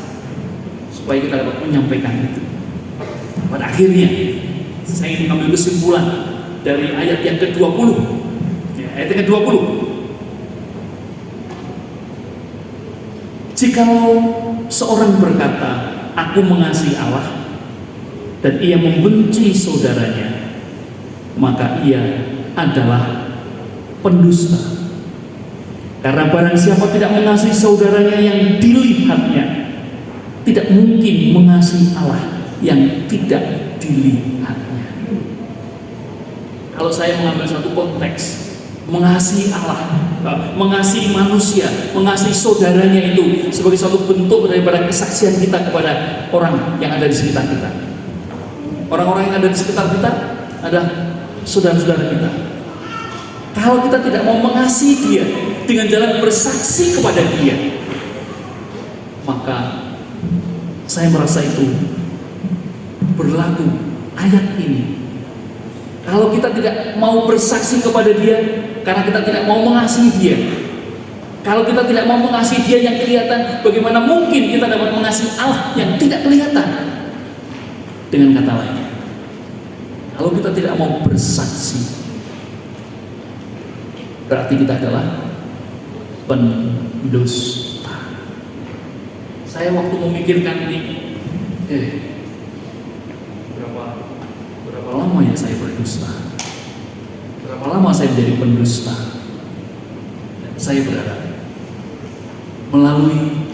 Speaker 3: supaya kita dapat menyampaikan itu. Pada akhirnya saya ingin mengambil kesimpulan dari ayat yang ke-20. Ayat yang ke-20. Jikalau seorang berkata, aku mengasihi Allah, dan ia membenci saudaranya, maka ia adalah pendusta. Karena barang siapa tidak mengasihi saudaranya yang dilihatnya, tidak mungkin mengasihi Allah yang tidak dilihatnya. Kalau saya mengambil satu konteks, mengasihi Allah mengasihi manusia, mengasihi saudaranya itu sebagai suatu bentuk daripada kesaksian kita kepada orang yang ada di sekitar kita. Orang-orang yang ada di sekitar kita adalah saudara-saudara kita. Kalau kita tidak mau mengasihi dia dengan jalan bersaksi kepada dia, maka saya merasa itu berlaku ayat ini. Kalau kita tidak mau bersaksi kepada dia karena kita tidak mau mengasihi dia, kalau kita tidak mau mengasihi dia yang kelihatan, bagaimana mungkin kita dapat mengasihi Allah yang tidak kelihatan? Dengan kata lain, kalau kita tidak mau bersaksi, berarti kita adalah pendusta. Saya waktu memikirkan ini, berapa lama ya saya berdusta? Berapa lama saya menjadi pendusta? Dan saya berharap melalui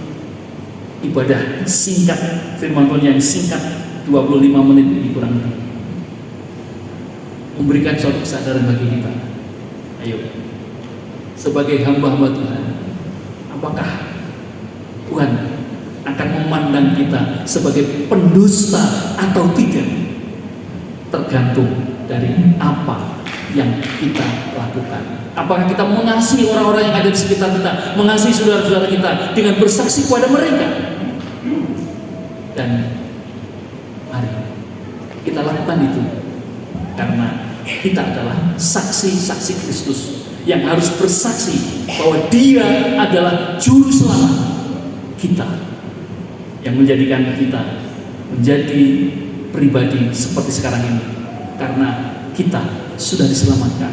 Speaker 3: ibadah singkat firman Tuhan yang singkat 25 menit ini kurang lebih, memberikan suatu kesadaran bagi kita. Ayo, sebagai hamba-hamba Tuhan, apakah Tuhan akan memandang kita sebagai pendusta atau tidak? Tergantung dari apa yang kita lakukan. Apakah kita mengasihi orang-orang yang ada di sekitar kita, mengasihi saudara-saudara kita dengan bersaksi kepada mereka? Dan mari kita lakukan itu, karena kita adalah saksi-saksi Kristus yang harus bersaksi bahwa Dia adalah juru selamat kita, yang menjadikan kita menjadi pribadi seperti sekarang ini, karena kita sudah diselamatkan.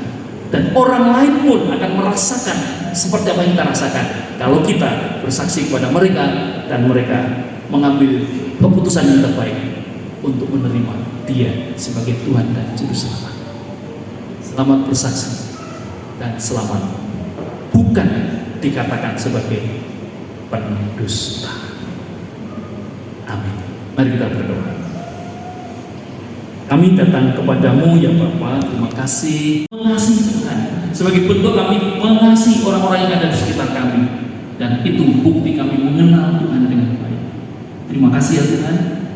Speaker 3: Dan orang lain pun akan merasakan seperti apa yang kita rasakan kalau kita bersaksi kepada mereka dan mereka mengambil keputusan yang terbaik untuk menerima Dia sebagai Tuhan dan Juru Selamat. Selamat bersaksi dan selamat bukan dikatakan sebagai pendusta. Amin. Mari kita berdoa. Kami datang kepadamu ya Bapa, terima kasih. Mengasihi Tuhan sebagai bentuk kami mengasihi orang-orang yang ada di sekitar kami, dan itu bukti kami mengenal Tuhan dengan baik. Terima kasih ya Tuhan,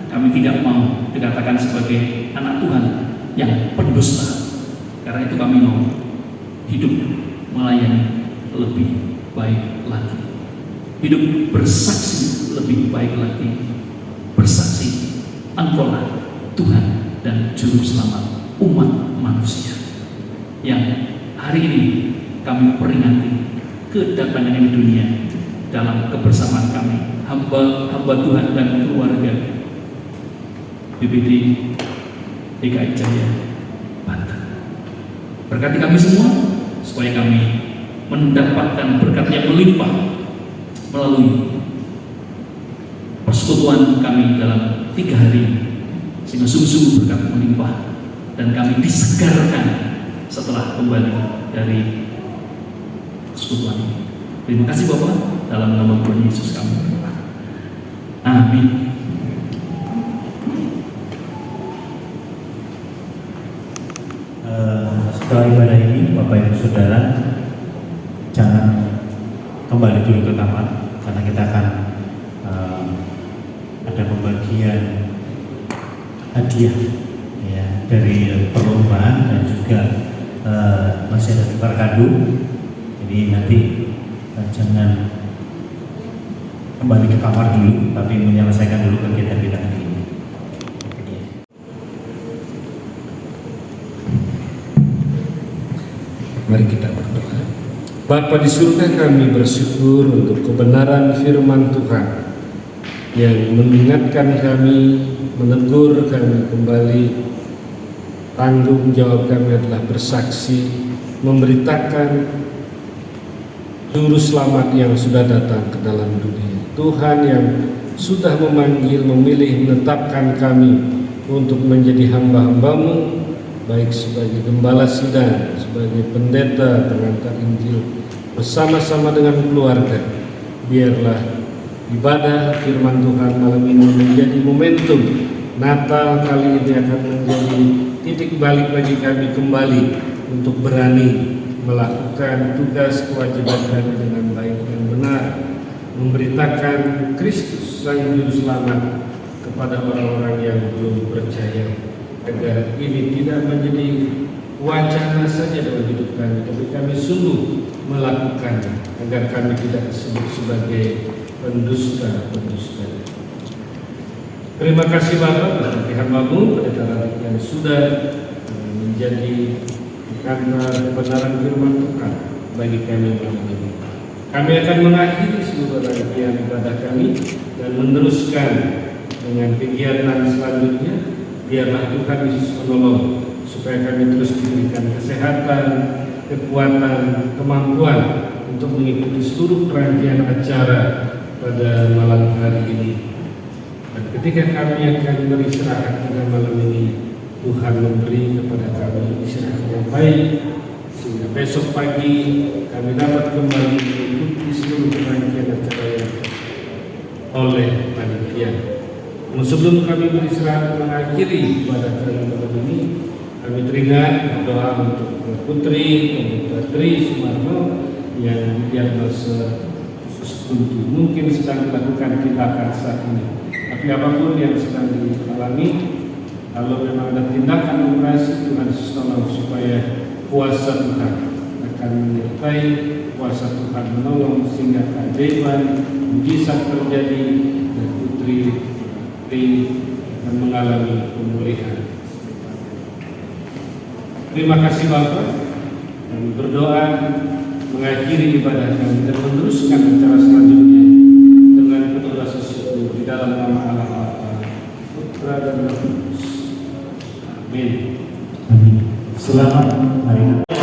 Speaker 3: kami tidak mau dikatakan sebagai anak Tuhan yang pendusta. Karena itu kami mau hidup melayani lebih baik lagi, hidup bersaksi lebih baik lagi, bersaksi Engkaulah Tuhan dan Juru Selamat umat manusia, yang hari ini kami peringati kedatangan di dunia dalam kebersamaan kami, hamba Tuhan dan keluarga BPD DKI Jaya Banten. Berkati kami semua supaya kami mendapatkan berkat yang melimpah melalui persekutuan kami dalam 3 hari ini, sehingga sungguh-sungguh berkat melimpah dan kami disegarkan setelah kembali dari persekutuan ini. Terima kasih Bapak, dalam nama Tuhan Yesus kami berdoa. Amin.
Speaker 1: Setelah ibadah ini, Bapak Ibu Saudara, jangan kembali dulu ke kamar, karena kita akan ada pembagian hadiah ya, dari perlombaan, dan juga masih ada tukar kado. Jadi nanti jangan kembali ke kamar dulu, tapi menyelesaikan dulu kegiatan kita hari ini.
Speaker 2: Mari kita berdoa. Bapa di surga, kami bersyukur untuk kebenaran firman Tuhan yang mengingatkan kami, menegur kami kembali. Tanggung jawab kami adalah bersaksi, memberitakan Juru Selamat yang sudah datang ke dalam dunia. Tuhan yang sudah memanggil, memilih, menetapkan kami untuk menjadi hamba-Hambamu, baik sebagai gembala sidang, sebagai pendeta, pengantar Injil, bersama-sama dengan keluarga. Biarlah ibadah firman Tuhan malam ini menjadi momentum. Natal kali ini akan menjadi titik balik bagi kami kembali untuk berani melakukan tugas kewajiban kami dengan baik dan benar, memberitakan Kristus Sang Juru Selamat kepada orang-orang yang belum percaya, agar ini tidak menjadi wacana saja dalam hidup kami, tapi kami sungguh melakukannya, agar kami tidak disebut sebagai pendusta-pendusta. Terima kasih Bapak berkati hamba-Mu pendeta Radik yang sudah menjadi pengantar kebenaran firman Tuhan bagi kami malam ini. Kami akan mengakhiri seluruh rangkaian ibadah kami dan meneruskan dengan kegiatan selanjutnya. Biarlah Tuhan Yesus menolong supaya kami terus diberikan kesehatan, kekuatan, kemampuan untuk mengikuti seluruh rangkaian acara pada malam hari ini. Dan ketika kami akan beristirahat pada malam ini, Tuhan memberi kepada kami istirahat yang baik, sehingga besok pagi kami dapat kembali mengikuti seluruh rangkaian acara yang oleh panitia. Sebelum kami beristirahat mengakhiri ibadah kami malam ini, kami teringat berdoa untuk Putri Tri Sumarno yang diagnosa khusus buntu, mungkin sedang melakukan tindakan saat ini. Tapi apapun yang sedang dialami, kalau memang ada tindakan operasi, Tuhan Yesus tolong supaya kuasa Tuhan akan menyertai, kuasa Tuhan menolong sehingga keajaiban mujizat terjadi dan Putri akan mengalami pemulihan. Terima kasih Bapak. Kami berdoa mengakhiri ibadah kami dan meneruskan acara selanjutnya dengan penuh rasa syukur di dalam nama Allah Bapa, Putra dan Roh Kudus. Amin.
Speaker 1: Amin. Selamat hari Natal.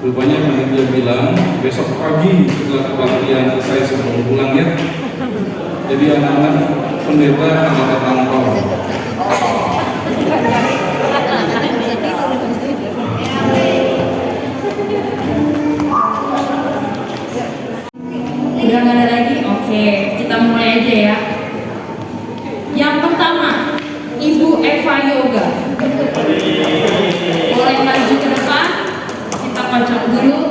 Speaker 4: Rupanya panitia bilang besok pagi setelah kebaktian selesai sebelum pulang ya. Jadi anak-anak pendeta akan datang tol.
Speaker 5: Udah nggak ada lagi? Oke, kita mulai aja ya. Yang pertama, Ibu Eva Yoga. Boleh maju ke depan. Kita kocok dulu.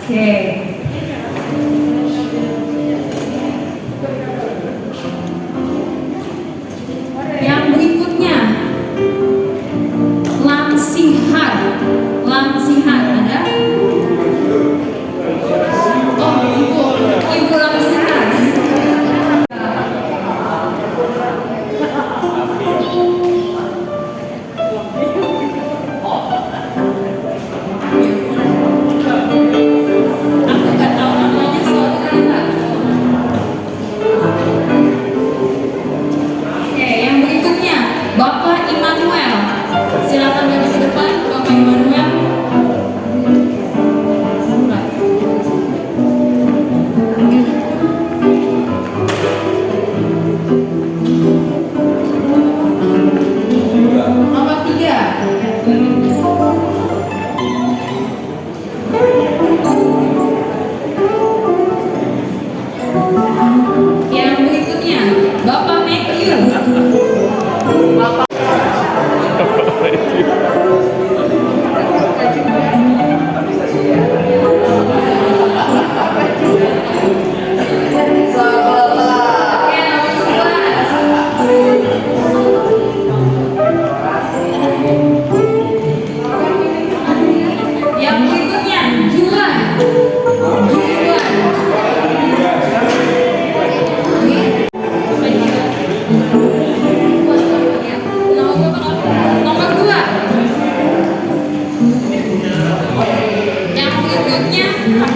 Speaker 5: Oke. Yang berikutnya Lamsihan ada? Oh, ibu Lamsihan.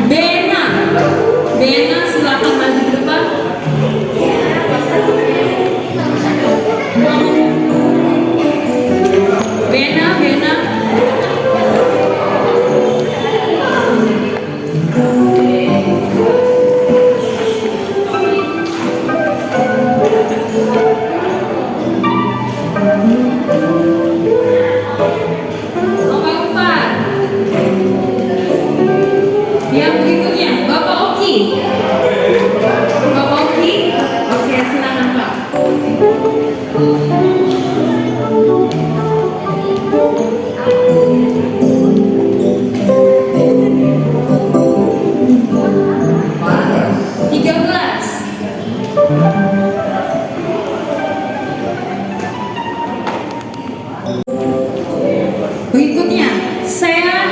Speaker 5: Bena. Bena silakan maju ke depan. Bena. Nomor 4. Yang berikutnya, Bapak Oki. Bapak Oki, oke silakan Pak. Tiga belas. Berikutnya, Sean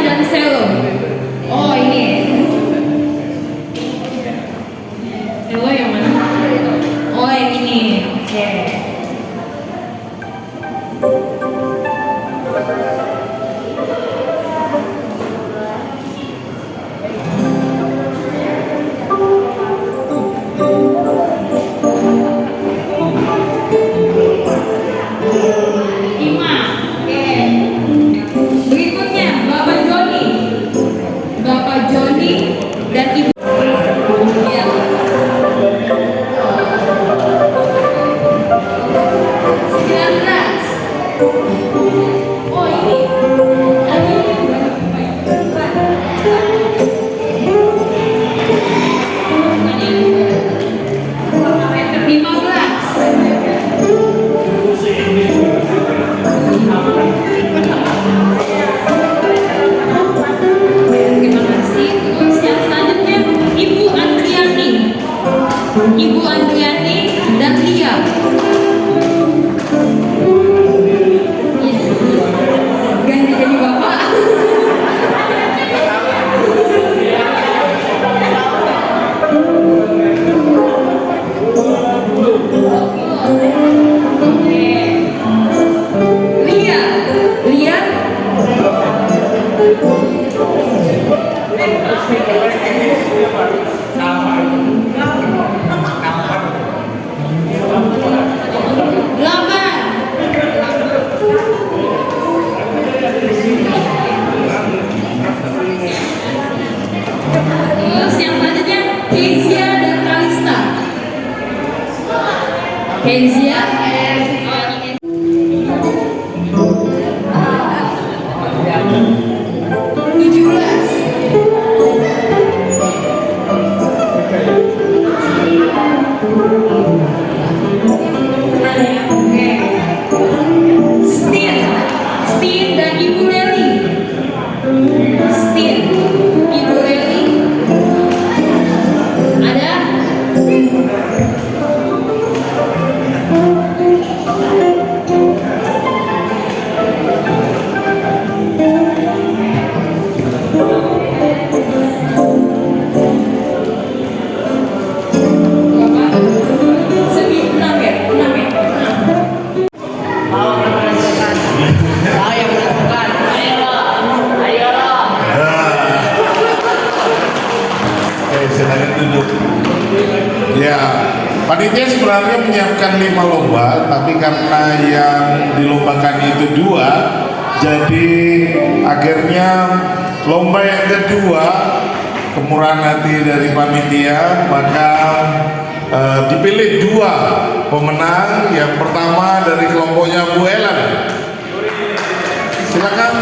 Speaker 5: dan Selo. Oh ini. Selo yang mana? Oh yang ini. Oke. Lima. Oke. Berikutnya Bapak Joni dan Ibu. Ya. 19. Oh ini. Terima kasih. Terus yang selanjutnya Ibu Andriani dan Lia. Ganti jadi bapak. Oke. Lia. Terus yang selanjutnya Kezia dan Kalista. Kezia. 17. Oke. Stin dan Ibu Leli. Ibu Leli. Ada?
Speaker 6: Silakan duduk. Ya, panitia sebenarnya menyiapkan 5 lomba, tapi karena yang dilombakan itu 2, jadi akhirnya lomba yang kedua kemurahan hati dari panitia, maka dipilih 2 pemenang. Yang pertama dari kelompoknya Bu Ellen. Silakan.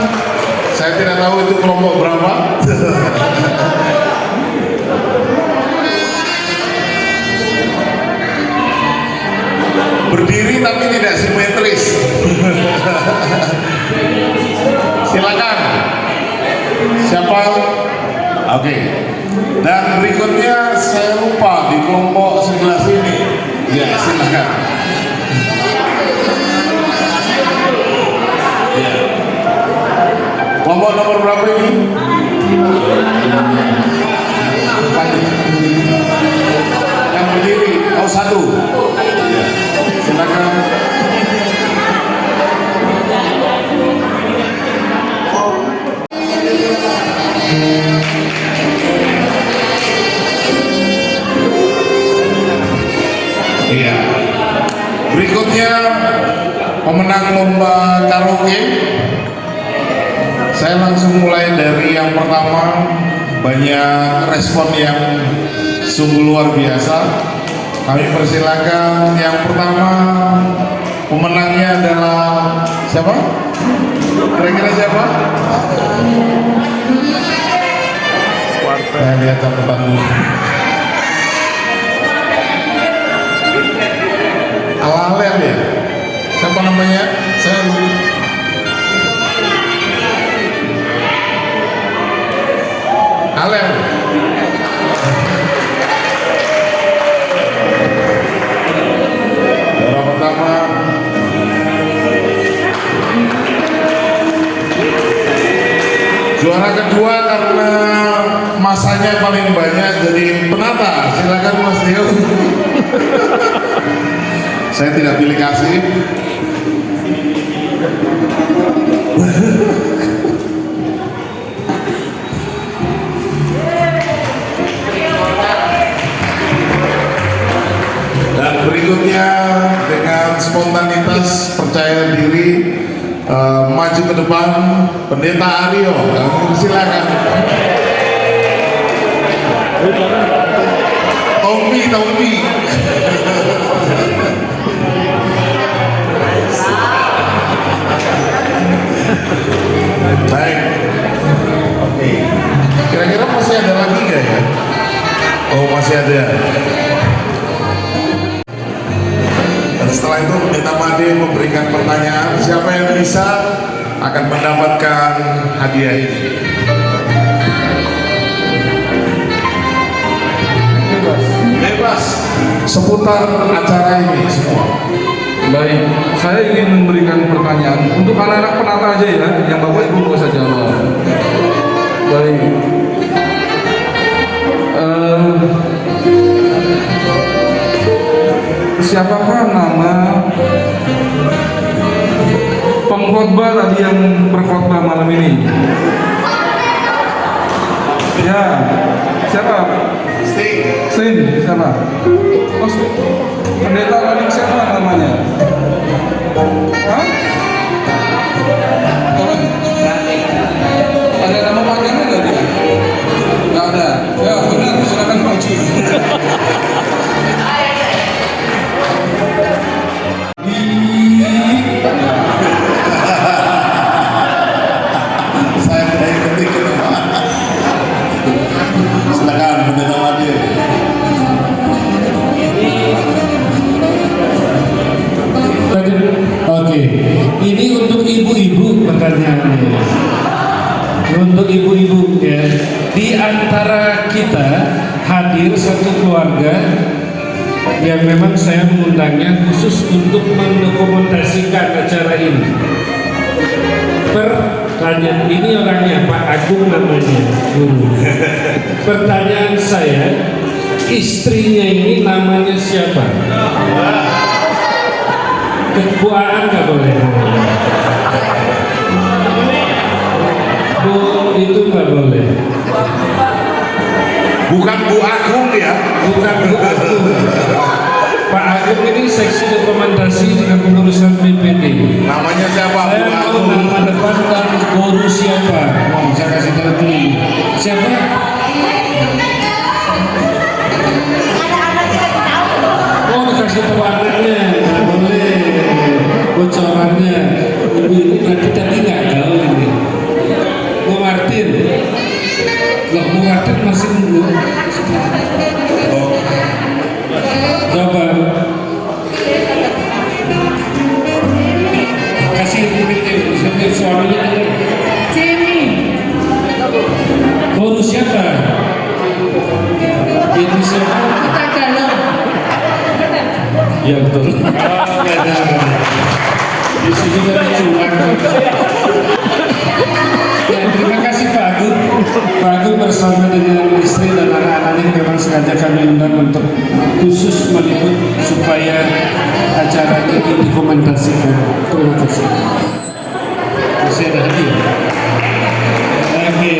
Speaker 6: Saya tidak tahu itu kelompok berapa. Berdiri tapi tidak simetris. Silakan. Siapa? Oke. Dan berikutnya saya lupa di kelompok sebelah sini. Ya, silakan. Ya. Kelompok nomor berapa ini? Yang berdiri. Oh, 1. Ya. Silakan. pemenang lomba karaoke. Saya langsung mulai dari yang pertama. Banyak respon yang sungguh luar biasa. Kami persilakan yang pertama, pemenangnya adalah siapa? Kira-kira siapa? Saya lihat catatan dulu. Alalen ya? Siapa namanya? Saya lupa. Alen. Juara pertama. Juara kedua karena masanya paling banyak jadi penata. Silakan Mas Dio. Saya tidak pilih kasih. Dan berikutnya dengan spontanitas, percaya diri, maju ke depan, Pendeta Aryo. Kami silakan. Tommy. Baik. Oke. Kira-kira masih ada lagi nggak ya? Oh, masih ada. Dan setelah itu Pendeta Made memberikan pertanyaan, siapa yang bisa akan mendapatkan hadiah ini. Bebas seputar acara ini semua.
Speaker 4: Baik, saya ingin memberikan pertanyaan untuk anak-anak penata aja ya, yang Bapak Ibu nggak usah jawab. Baik. Siapakah nama pengkhotbah tadi yang berkhotbah malam ini? Ya, siapa? Stin, siapa? Oh, Pendeta tadi siapa namanya? Hah? Ada nama panjangnya nggak dia? Nggak ada. Ya benar, silakan maju.
Speaker 6: Saya tidak ketik itu, Pak. Silakan Pendeta Made.
Speaker 2: Oke, ini untuk ibu-ibu pertanyaannya. Untuk ibu-ibu ya, di antara kita hadir satu keluarga yang memang saya mengundangnya khusus untuk mendokumentasikan acara ini. Pertanyaan ini orangnya Pak Agung namanya. Pertanyaan saya, istrinya ini namanya siapa? Ketuaan nggak boleh. Bu itu nggak boleh.
Speaker 6: Bukan Bu Agung ya.
Speaker 2: Bukan Bu Agung. Pak Agung ini seksi dokumentasi dengan pengurusan BPD.
Speaker 6: Namanya siapa?
Speaker 2: Saya
Speaker 6: Bu
Speaker 2: mau
Speaker 6: Agung.
Speaker 2: nama depan dan guru siapa? Mau saya kasih tahu dulu. Siapa? Oh, dikasih tahu anaknya, nggak boleh. Bocorannya, ibu ini berarti tadi nggak tahu ini. Bu Martin, loh Bu Martin masih nunggu.
Speaker 6: Oh,
Speaker 2: Coba kasih ini suaminya ada. Cimi. Baru siapa? Ini siapa? Kita galau. Ya betul. Di sini kan curang. Ya, terima kasih Pak Agung. Pak Agung bersama dengan istri dan anak-anaknya memang sengaja kami undang untuk khusus meliput supaya acara ini dokumentasikan. Terima kasih. Masih ada hadiah. Oke.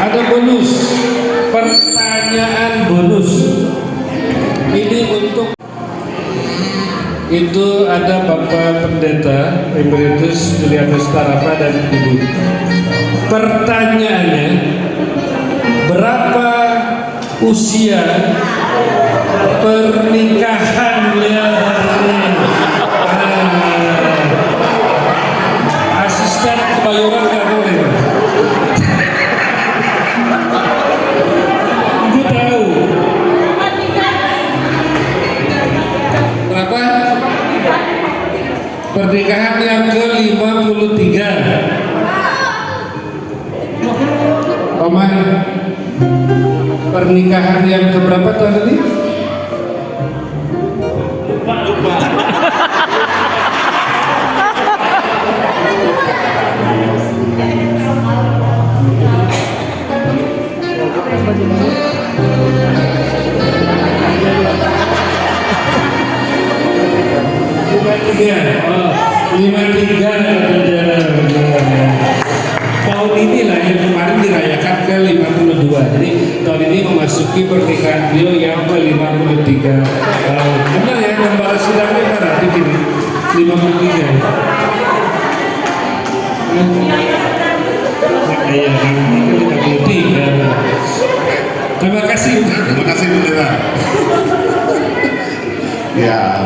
Speaker 2: Ada bonus. Pertanyaan bonus. Ini untuk itu ada Bapak Pendeta Emeritus Julianus Tarapa dan Ibu. Pertanyaannya, berapa usia pernikahannya? Asisten kebayoran nggak boleh. Ibu tahu berapa? Pernikahan yang ke-53. Oma, pernikahan yang keberapa tahun ini?
Speaker 3: Lupa.
Speaker 2: Lima tiga tahun inilah yang kemarin dirayakan ke 52. Jadi tahun ini memasuki pernikahan beliau yang ke 53 tahun. Benar ya, gambar sidangnya mana di sini 53. Iya, 53. Terima kasih.
Speaker 6: Terima kasih Pendeta. Ya,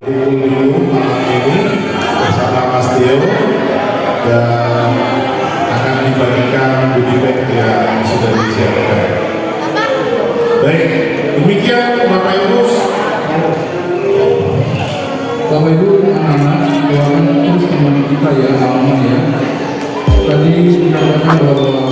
Speaker 6: dulu malam ini bersama Mas Tio dan akan dibagikan goodie bag yang sudah disiapkan. Baik, demikian Bapak Ibu.
Speaker 4: Bapak Ibu, anak-anak, doakan terus teman kita ya, alma ya. Tadi dikatakan bahwa